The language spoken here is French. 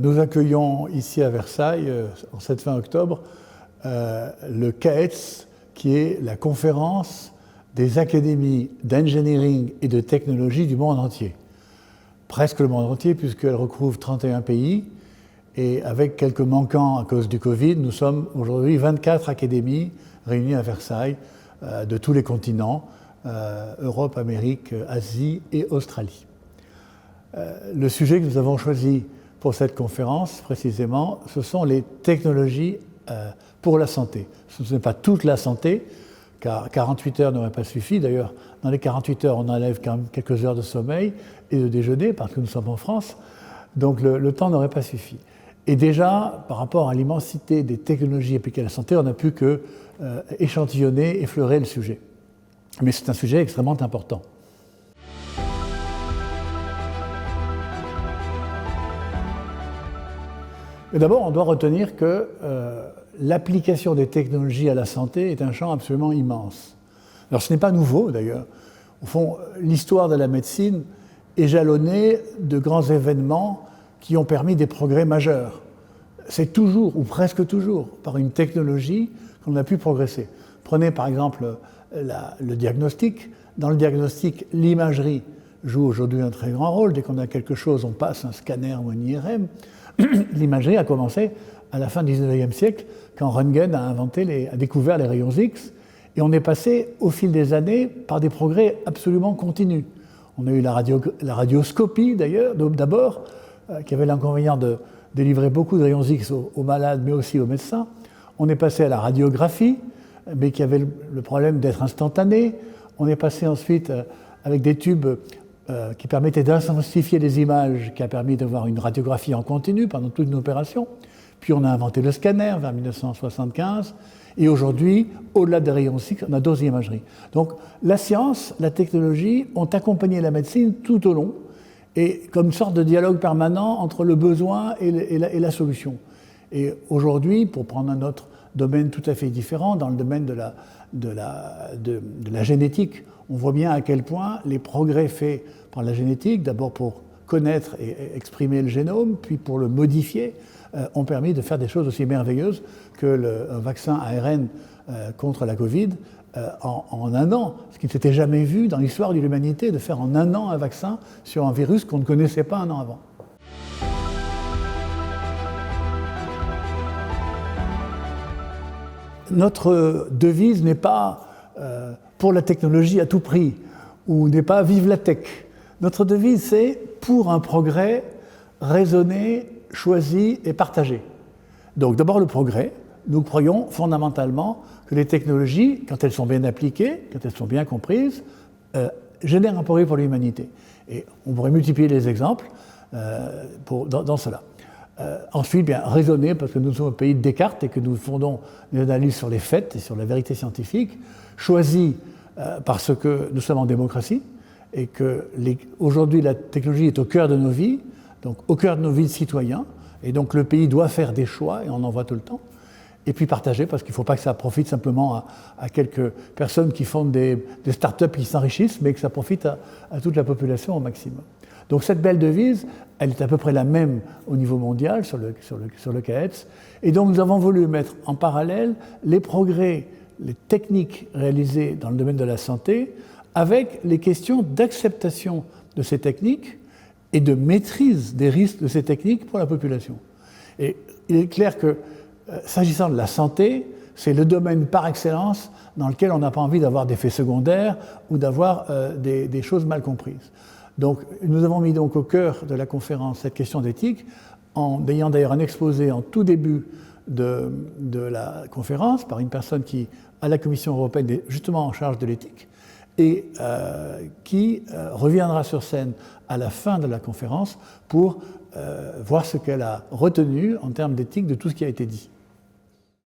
Nous accueillons ici à Versailles, en cette fin octobre, le CAETS, qui est la conférence des académies d'engineering et de technologie du monde entier. Presque le monde entier, puisqu'elle recouvre 31 pays. Et avec quelques manquants à cause du Covid, nous sommes aujourd'hui 24 académies réunies à Versailles, de tous les continents, Europe, Amérique, Asie et Australie. Le sujet que nous avons choisi pour cette conférence, précisément, ce sont les technologies pour la santé. Ce n'est pas toute la santé, car 48 heures n'aurait pas suffi. D'ailleurs, dans les 48 heures, on enlève quand même quelques heures de sommeil et de déjeuner, parce que nous sommes en France, donc le temps n'aurait pas suffi. Et déjà, par rapport à l'immensité des technologies appliquées à la santé, on n'a pu que échantillonner, effleurer le sujet. Mais c'est un sujet extrêmement important. Et d'abord, on doit retenir que l'application des technologies à la santé est un champ absolument immense. Alors ce n'est pas nouveau d'ailleurs. Au fond, l'histoire de la médecine est jalonnée de grands événements qui ont permis des progrès majeurs. C'est toujours, ou presque toujours, par une technologie qu'on a pu progresser. Prenez par exemple le diagnostic. Dans le diagnostic, l'imagerie joue aujourd'hui un très grand rôle. Dès qu'on a quelque chose, on passe un scanner ou un IRM. L'imagerie a commencé à la fin du 19e siècle, quand Röntgen a découvert les rayons X, et on est passé au fil des années par des progrès absolument continus. On a eu la radioscopie d'ailleurs, d'abord, qui avait l'inconvénient de délivrer beaucoup de rayons X aux malades, mais aussi aux médecins. On est passé à la radiographie, mais qui avait le problème d'être instantanée. On est passé ensuite avec des tubes qui permettaient d'intensifier les images, qui a permis d'avoir une radiographie en continu pendant toute une opération. Puis on a inventé le scanner vers 1975. Et aujourd'hui, au-delà des rayons X, on a d'autres imageries. Donc la science, la technologie ont accompagné la médecine tout au long, et comme une sorte de dialogue permanent entre le besoin et la solution. Et aujourd'hui, pour prendre un autre domaine tout à fait différent, dans le domaine de la génétique, on voit bien à quel point les progrès faits par la génétique, d'abord pour connaître et exprimer le génome, puis pour le modifier, ont permis de faire des choses aussi merveilleuses que un vaccin ARN contre la Covid en un an, ce qui ne s'était jamais vu dans l'histoire de l'humanité, de faire en un an un vaccin sur un virus qu'on ne connaissait pas un an avant. Notre devise n'est pas pour la technologie à tout prix, ou n'est pas vive la tech. Notre devise, c'est pour un progrès raisonné, choisi et partagé. Donc d'abord le progrès. Nous croyons fondamentalement que les technologies, quand elles sont bien appliquées, quand elles sont bien comprises, génèrent un progrès pour l'humanité. Et on pourrait multiplier les exemples dans cela. Ensuite, bien raisonner, parce que nous sommes au pays de Descartes et que nous fondons des analyses sur les faits et sur la vérité scientifique. Choisi parce que nous sommes en démocratie et que aujourd'hui la technologie est au cœur de nos vies, donc au cœur de nos vies de citoyens, et donc le pays doit faire des choix, et on en voit tout le temps. Et puis partager, parce qu'il ne faut pas que ça profite simplement à quelques personnes qui fondent des start-up qui s'enrichissent, mais que ça profite à toute la population au maximum. Donc cette belle devise, elle est à peu près la même au niveau mondial sur le CAETS. Et donc nous avons voulu mettre en parallèle les progrès, les techniques réalisées dans le domaine de la santé, avec les questions d'acceptation de ces techniques et de maîtrise des risques de ces techniques pour la population. Et il est clair que, s'agissant de la santé, c'est le domaine par excellence dans lequel on n'a pas envie d'avoir d'effets secondaires ou d'avoir des choses mal comprises. Donc, nous avons mis donc au cœur de la conférence cette question d'éthique, en ayant d'ailleurs un exposé en tout début de la conférence par une personne qui, à la Commission européenne, est justement en charge de l'éthique, et qui reviendra sur scène à la fin de la conférence pour voir ce qu'elle a retenu en termes d'éthique de tout ce qui a été dit.